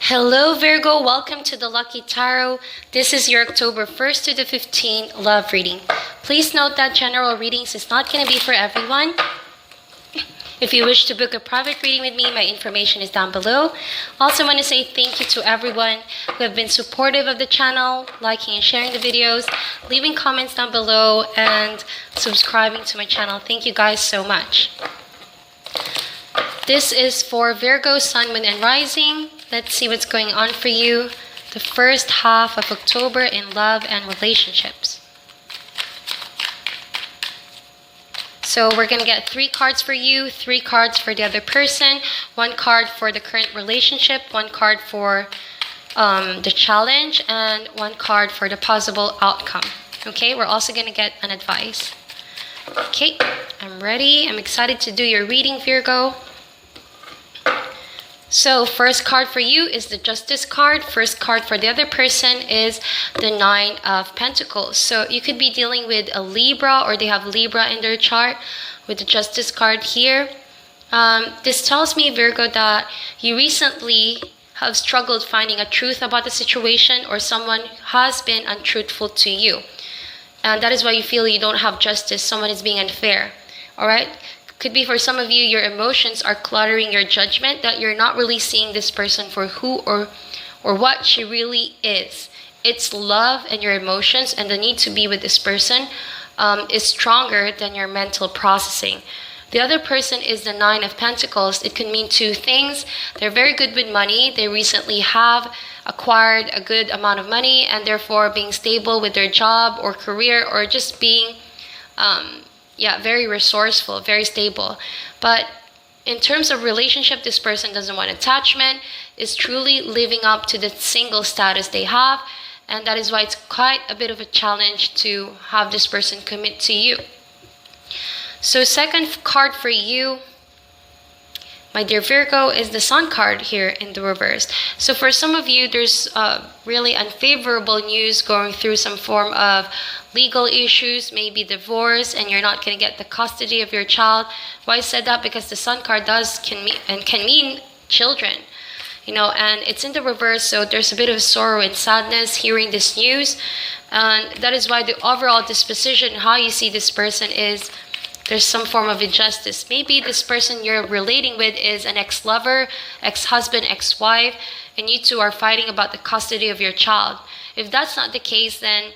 Hello Virgo, welcome to the Lucky Tarot. This is your October 1st to the 15th love reading. Please note that general readings is not going to be for everyone. If you wish to book a private reading with me, my information is down below. Also want to say thank you to everyone who have been supportive of the channel, liking and sharing the videos, leaving comments down below, and subscribing to my channel. Thank you guys so much. This is for Virgo, Sun, Moon, and Rising. Let's see what's going on for you the first half of October in love and relationships. So we're going to get 3 cards for you, 3 cards for the other person, 1 card for the current relationship, 1 card for the challenge, and 1 card for the possible outcome. Okay, we're also going to get an advice. Okay, I'm ready. I'm excited to do your reading, Virgo. So first card for you is the Justice card. First card for the other person is the 9 of Pentacles. So you could be dealing with a Libra, or they have Libra in their chart with the Justice card here. This tells me, Virgo, that you recently have struggled finding a truth about the situation, or someone has been untruthful to you. And that is why you feel you don't have justice. Someone is being unfair. All right? Could be for some of you, your emotions are cluttering your judgment, that you're not really seeing this person for who or what she really is. It's love and your emotions and the need to be with this person is stronger than your mental processing. The other person is the 9 of Pentacles. It can mean 2 things. They're very good with money. They recently have acquired a good amount of money, and therefore being stable with their job or career, or just being very resourceful, very stable. But in terms of relationship, this person doesn't want attachment, is truly living up to the single status they have, and that is why it's quite a bit of a challenge to have this person commit to you. So second card for you, my dear Virgo, is the Sun card here in the reverse. So for some of you, there's really unfavorable news, going through some form of legal issues, maybe divorce, and you're not going to get the custody of your child. Why I said that? Because the Sun card can mean children, and it's in the reverse, so there's a bit of sorrow and sadness hearing this news. And that is why the overall disposition, how you see this person, is there's some form of injustice. Maybe this person you're relating with is an ex-lover, ex-husband, ex-wife, and you two are fighting about the custody of your child. If that's not the case, then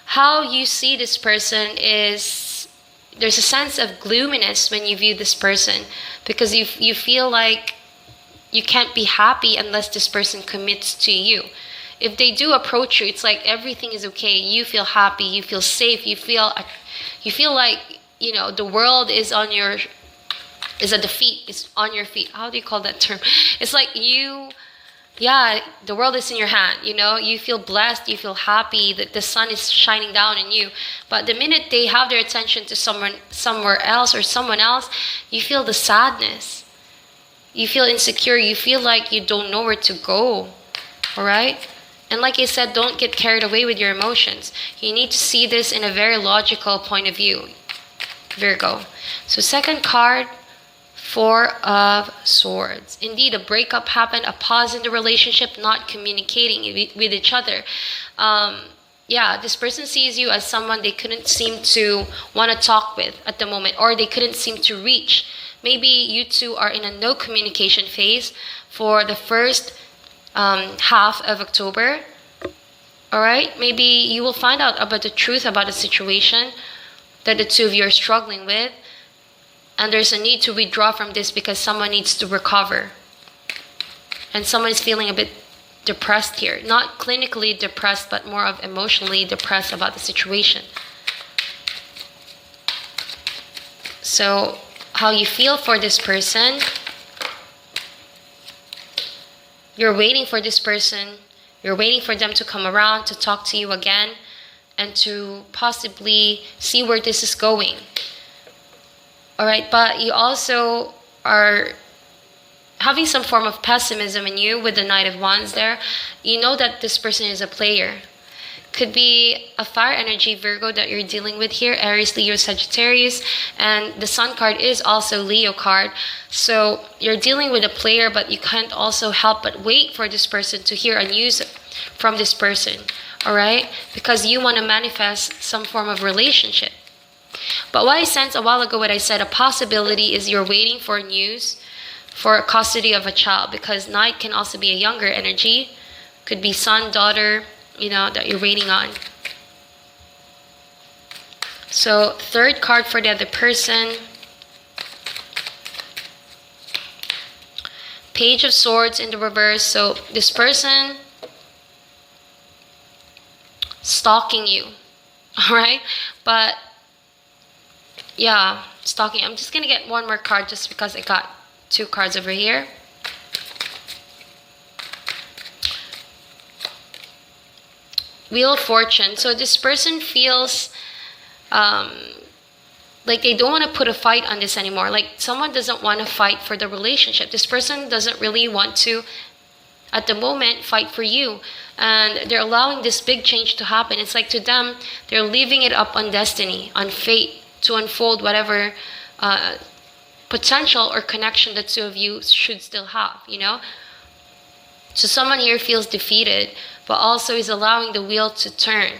how you see this person is, there's a sense of gloominess when you view this person, because you feel like you can't be happy unless this person commits to you. If they do approach you, it's like everything is okay. You feel happy, you feel safe, you feel like the world is at the feet, it's on your feet. How do you call that term? It's like the world is in your hand, you feel blessed, you feel happy that the sun is shining down on you. But the minute they have their attention to somewhere else or someone else, you feel the sadness. You feel insecure, you feel like you don't know where to go. All right? And like I said, don't get carried away with your emotions. You need to see this in a very logical point of view, Virgo. So second card, 4 of Swords. Indeed, a breakup happened, a pause in the relationship, not communicating with each other. This person sees you as someone they couldn't seem to want to talk with at the moment, or they couldn't seem to reach. Maybe you two are in a no communication phase for the first half of October. All right, maybe you will find out about the truth about a situation that the two of you are struggling with, and there's a need to withdraw from this because someone needs to recover, and someone is feeling a bit depressed here, not clinically depressed, but more of emotionally depressed about the situation. So how you feel for this person, you're waiting for this person, you're waiting for them to come around to talk to you again, and to possibly see where this is going. All right, but you also are having some form of pessimism in you with the Knight of Wands there. You know that this person is a player. Could be a fire energy, Virgo, that you're dealing with here. Aries, Leo, Sagittarius. And the Sun card is also Leo card. So you're dealing with a player, but you can't also help but wait for this person to hear a news from this person. Alright? Because you want to manifest some form of relationship. But what I sensed a while ago, what I said, a possibility is you're waiting for news for custody of a child. Because Knight can also be a younger energy. Could be son, daughter, that you're waiting on. So third card for the other person. Page of Swords in the reverse. So this person stalking you. Alright? But yeah, stalking. I'm just gonna get one more card just because I got two cards over here. Wheel of Fortune. So this person feels like they don't want to put a fight on this anymore. Like someone doesn't want to fight for the relationship. This person doesn't really want to, at the moment, fight for you. And they're allowing this big change to happen. It's like to them, they're leaving it up on destiny, on fate, to unfold whatever potential or connection the two of you should still have, So someone here feels defeated, but also is allowing the wheel to turn,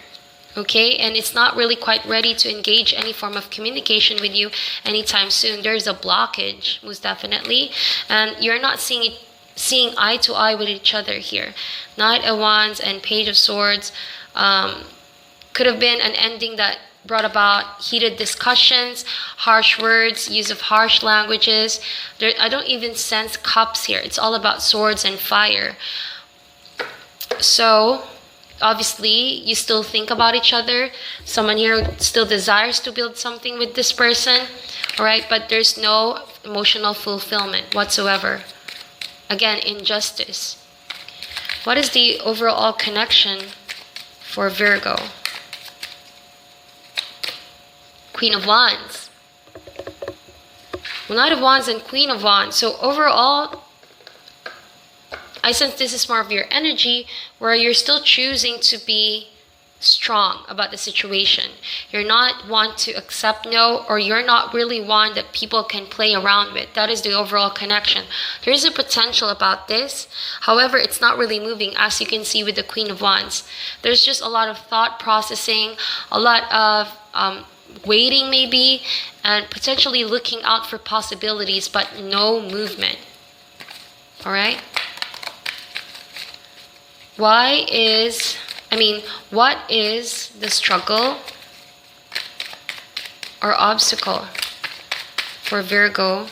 okay? And it's not really quite ready to engage any form of communication with you anytime soon. There's a blockage, most definitely, and you're not seeing eye to eye with each other here. Knight of Wands and Page of Swords could have been an ending that brought about heated discussions, harsh words, use of harsh languages. I don't even sense cups here. It's all about swords and fire. So obviously you still think about each other. Someone here still desires to build something with this person, all right? But there's no emotional fulfillment whatsoever. Again, injustice. What is the overall connection for Virgo? Queen of Wands. Well, Knight of Wands and Queen of Wands. So overall, I sense this is more of your energy where you're still choosing to be strong about the situation. You're not one to accept no, or you're not really one that people can play around with. That is the overall connection. There's a potential about this. However, it's not really moving, as you can see with the Queen of Wands. There's just a lot of thought processing, a lot of waiting maybe, and potentially looking out for possibilities, but no movement. All right? What is the struggle or obstacle for Virgo?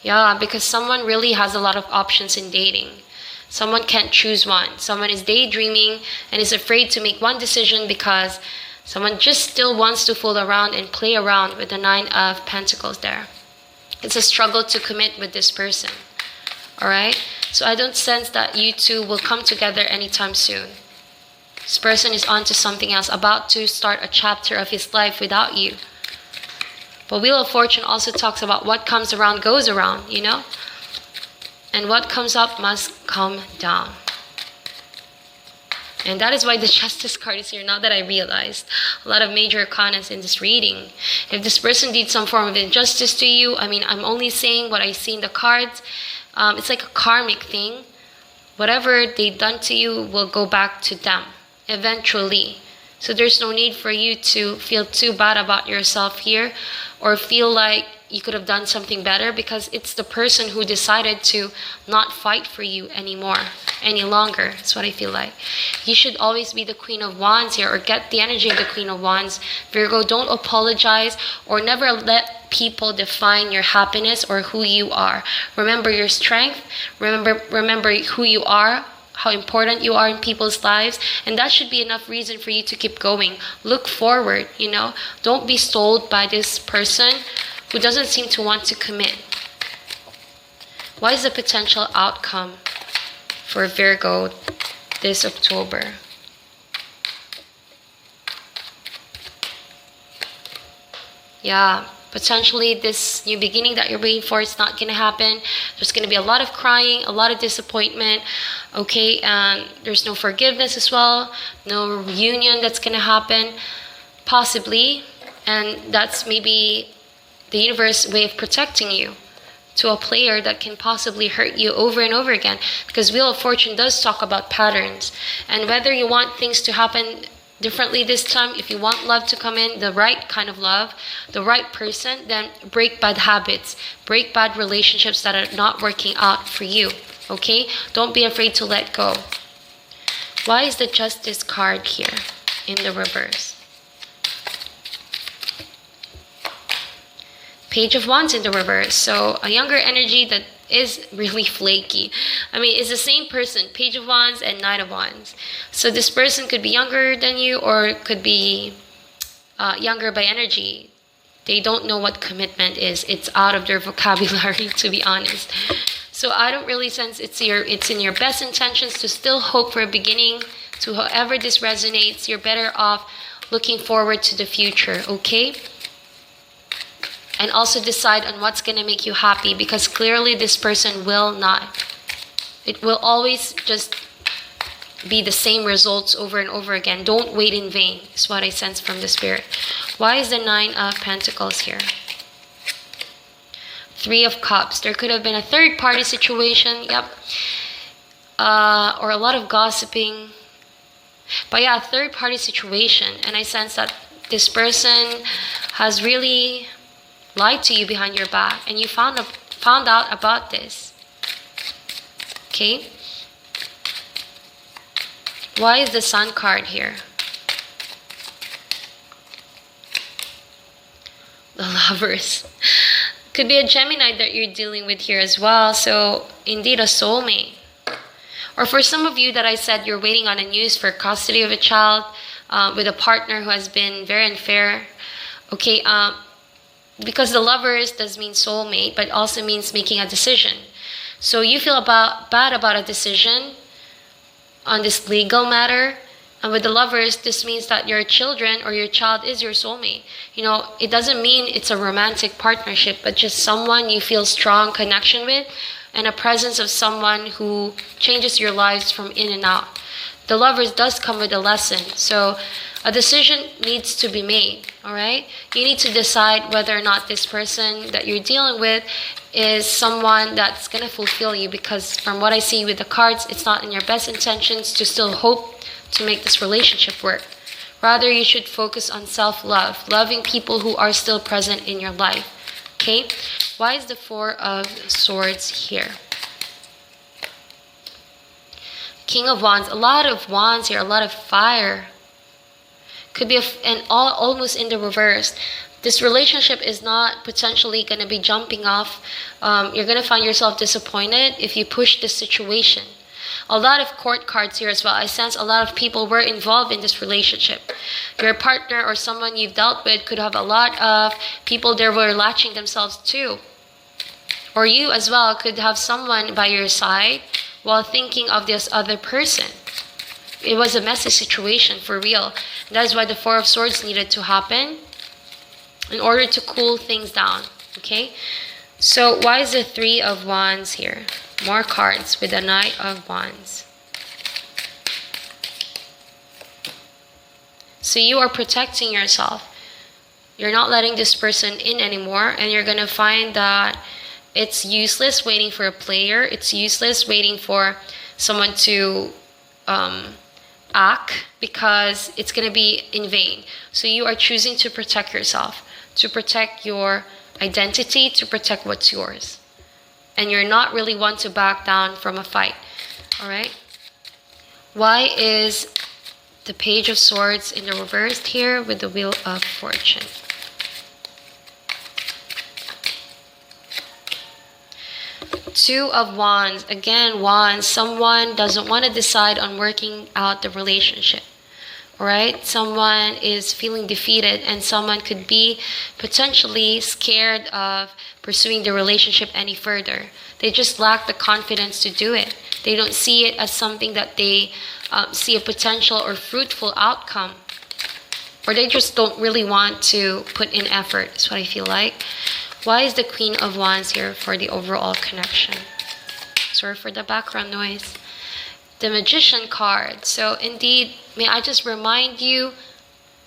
Yeah, because someone really has a lot of options in dating. Someone can't choose one. Someone is daydreaming and is afraid to make one decision because someone just still wants to fool around and play around with the Nine of Pentacles there. It's a struggle to commit with this person. Alright? So I don't sense that you two will come together anytime soon. This person is on to something else, about to start a chapter of his life without you. But Wheel of Fortune also talks about what comes around goes around, And what comes up must come down. And that is why the Justice card is here, now that I realized. A lot of major arcanas in this reading. If this person did some form of injustice to you, I'm only saying what I see in the cards. It's like a karmic thing. Whatever they've done to you will go back to them eventually. So there's no need for you to feel too bad about yourself here, or feel like you could have done something better, because it's the person who decided to not fight for you any longer. That's what I feel like. You should always be the Queen of Wands here, or get the energy of the Queen of Wands. Virgo, don't apologize or never let people define your happiness or who you are. Remember your strength. Remember who you are, how important you are in people's lives, and that should be enough reason for you to keep going. Look forward, Don't be sold by this person who doesn't seem to want to commit. What is the potential outcome for Virgo this October? Yeah, Potentially this new beginning that you're waiting for is not going to happen. There's going to be a lot of crying, a lot of disappointment, okay? And there's no forgiveness as well, no reunion that's going to happen, possibly. And that's maybe the universe way of protecting you to a player that can possibly hurt you over and over again, because Wheel of Fortune does talk about patterns. And whether you want things to happen differently this time, if you want love to come in, the right kind of love, the right person, then break bad habits, break bad relationships that are not working out for you, okay? Don't be afraid to let go. Why is the Justice card here in the reverse? Page of Wands in the reverse. So a younger energy that is really flaky. I mean, it's the same person, Page of Wands and Knight of Wands. So this person could be younger than you, or could be younger by energy. They don't know what commitment is. It's out of their vocabulary, to be honest. So I don't really sense it's in your best intentions to still hope for a beginning. To however this resonates, you're better off looking forward to the future, okay? And also decide on what's going to make you happy, because clearly this person will not. It will always just be the same results over and over again. Don't wait in vain, is what I sense from the Spirit. Why is the Nine of Pentacles here? Three of Cups. There could have been a third-party situation, yep. Or a lot of gossiping. But yeah, a third-party situation. And I sense that this person has really lied to you behind your back, and you found out about this, okay? Why is the Sun card here? The Lovers. Could be a Gemini that you're dealing with here as well. So indeed a soulmate. Or for some of you that I said you're waiting on a news for custody of a child with a partner who has been very unfair, okay? Because the Lovers does mean soulmate, but also means making a decision. So you feel bad about a decision on this legal matter. And with the Lovers, this means that your children or your child is your soulmate. You know, it doesn't mean it's a romantic partnership, but just someone you feel strong connection with, and a presence of someone who changes your lives from in and out. The Lovers does come with a lesson. So a decision needs to be made, all right? You need to decide whether or not this person that you're dealing with is someone that's going to fulfill you, because from what I see with the cards, it's not in your best intentions to still hope to make this relationship work. Rather, you should focus on self-love, loving people who are still present in your life, okay? Why is the Four of Swords here? King of Wands. A lot of wands here, a lot of fire. Could be almost in the reverse. This relationship is not potentially going to be jumping off. You're going to find yourself disappointed if you push this situation. A lot of court cards here as well. I sense a lot of people were involved in this relationship. Your partner or someone you've dealt with could have a lot of people there were latching themselves to. Or you as well could have someone by your side while thinking of this other person. It was a messy situation for real. That's why the Four of Swords needed to happen in order to cool things down, okay? So why is the Three of Wands here? More cards with the Knight of Wands. So you are protecting yourself. You're not letting this person in anymore, and you're going to find that it's useless waiting for a player. It's useless waiting for someone to act, because it's going to be in vain. So you are choosing to protect yourself, to protect your identity, to protect what's yours. And you're not really one to back down from a fight. All right? Why is the Page of Swords in the reverse here with the Wheel of Fortune? Two of Wands. Again, Wands. Someone doesn't want to decide on working out the relationship. Alright? Someone is feeling defeated, and someone could be potentially scared of pursuing the relationship any further. They just lack the confidence to do it. They don't see it as something that they see a potential or fruitful outcome. or they just don't really want to put in effort. That's what I feel like. Why is the Queen of Wands here for the overall connection? Sorry for the background noise. The Magician card. So indeed, may I just remind you,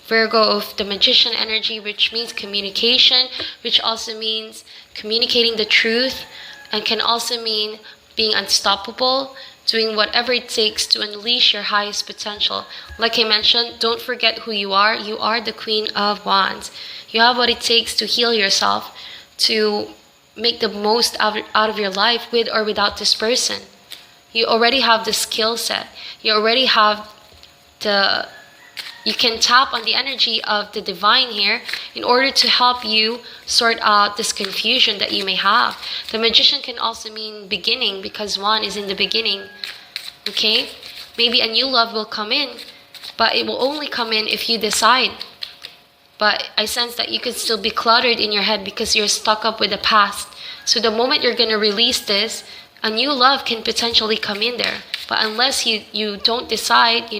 Virgo, of the Magician energy, which means communication, which also means communicating the truth, and can also mean being unstoppable, doing whatever it takes to unleash your highest potential. Like I mentioned, don't forget who you are. You are the Queen of Wands. You have what it takes to heal yourself, to make the most out of your life with or without this person. You already have the skill set. You already have you can tap on the energy of the divine here in order to help you sort out this confusion that you may have. The Magician can also mean beginning, because one is in the beginning. Okay? Maybe a new love will come in, but it will only come in if you decide. But I sense that you could still be cluttered in your head because you're stuck up with the past. So the moment you're going to release this, a new love can potentially come in there. But unless you don't decide,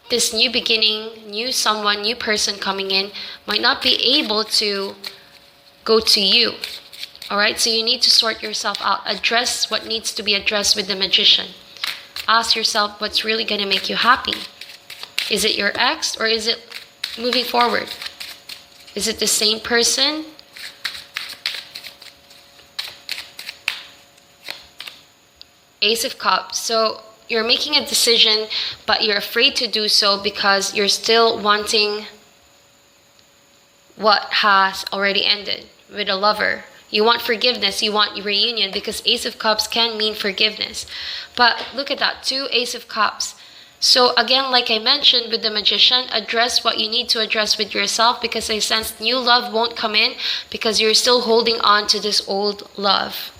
this new beginning, new someone, new person coming in might not be able to go to you. All right, so you need to sort yourself out. Address what needs to be addressed with the Magician. Ask yourself what's really going to make you happy. Is it your ex, or is it moving forward? Is it the same person? Ace of Cups. So you're making a decision, but you're afraid to do so because you're still wanting what has already ended with a lover. You want forgiveness, you want reunion, because Ace of Cups can mean forgiveness. But look at that, 2 Ace of Cups. So again, like I mentioned with the Magician, address what you need to address with yourself, because I sense new love won't come in because you're still holding on to this old love.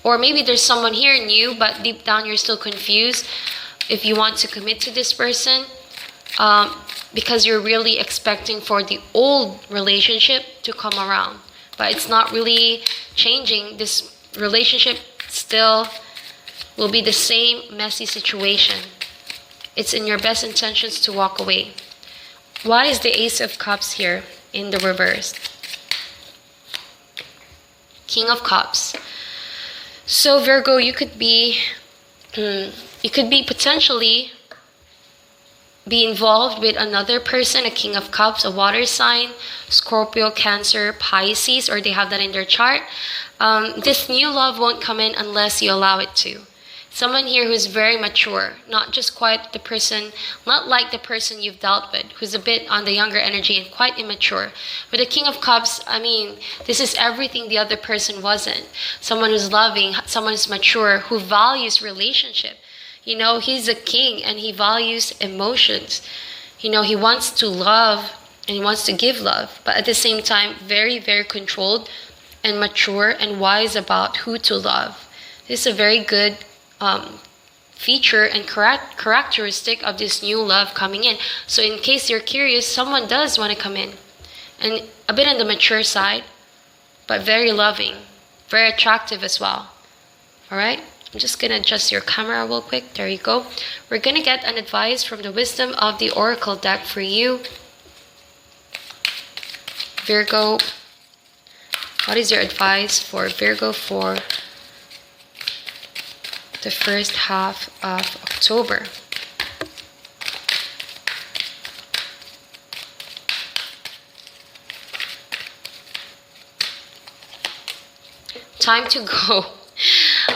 Or maybe there's someone here new, but deep down you're still confused if you want to commit to this person, because you're really expecting for the old relationship to come around. But it's not really changing. This relationship still will be the same messy situation. It's in your best intentions to walk away. Why is the Ace of Cups here in the reverse? King of Cups. So Virgo, you could be potentially be involved with another person, a King of Cups, a water sign, Scorpio, Cancer, Pisces, or they have that in their chart. This new love won't come in unless you allow it to. Someone here who's very mature, not just quite the person, not like the person you've dealt with, who's a bit on the younger energy and quite immature. With the King of Cups, I mean, this is everything the other person wasn't. Someone who's loving, someone who's mature, who values relationship. He's a king and he values emotions. He wants to love and he wants to give love, but at the same time, very, very controlled and mature and wise about who to love. This is a very good feature and characteristic of this new love coming in. So in case you're curious, someone does want to come in, and a bit on the mature side, but very loving, very attractive as well. All right, I'm just gonna adjust your camera real quick. There you go. We're gonna get an advice from the Wisdom of the Oracle deck for you, Virgo. What is your advice for Virgo for the first half of October? Time to go.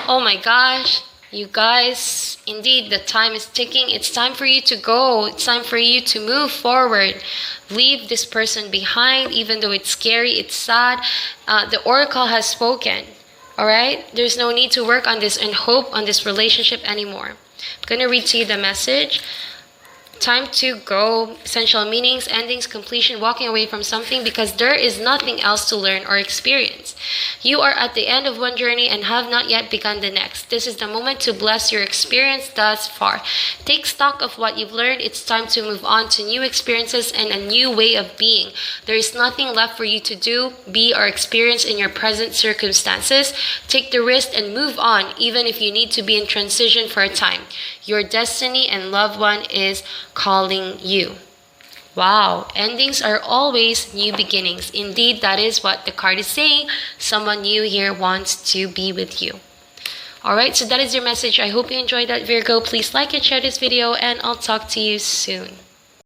Oh my gosh, you guys, indeed the time is ticking. It's time for you to go. It's time for you to move forward. Leave this person behind, even though it's scary, it's sad. The Oracle has spoken. All right, there's no need to work on this and hope on this relationship anymore. I'm going to read to you the message. Time to go. Essential meanings, endings, completion, walking away from something because there is nothing else to learn or experience. You are at the end of one journey and have not yet begun the next. This is the moment to bless your experience thus far. Take stock of what you've learned. It's time to move on to new experiences and a new way of being. There is nothing left for you to do, be, or experience in your present circumstances. Take the risk and move on, even if you need to be in transition for a time. Your destiny and loved one is calling you. Wow, endings are always new beginnings. Indeed, that is what the card is saying. Someone new here wants to be with you. Alright, so that is your message. I hope you enjoyed that, Virgo. Please like and share this video, and I'll talk to you soon.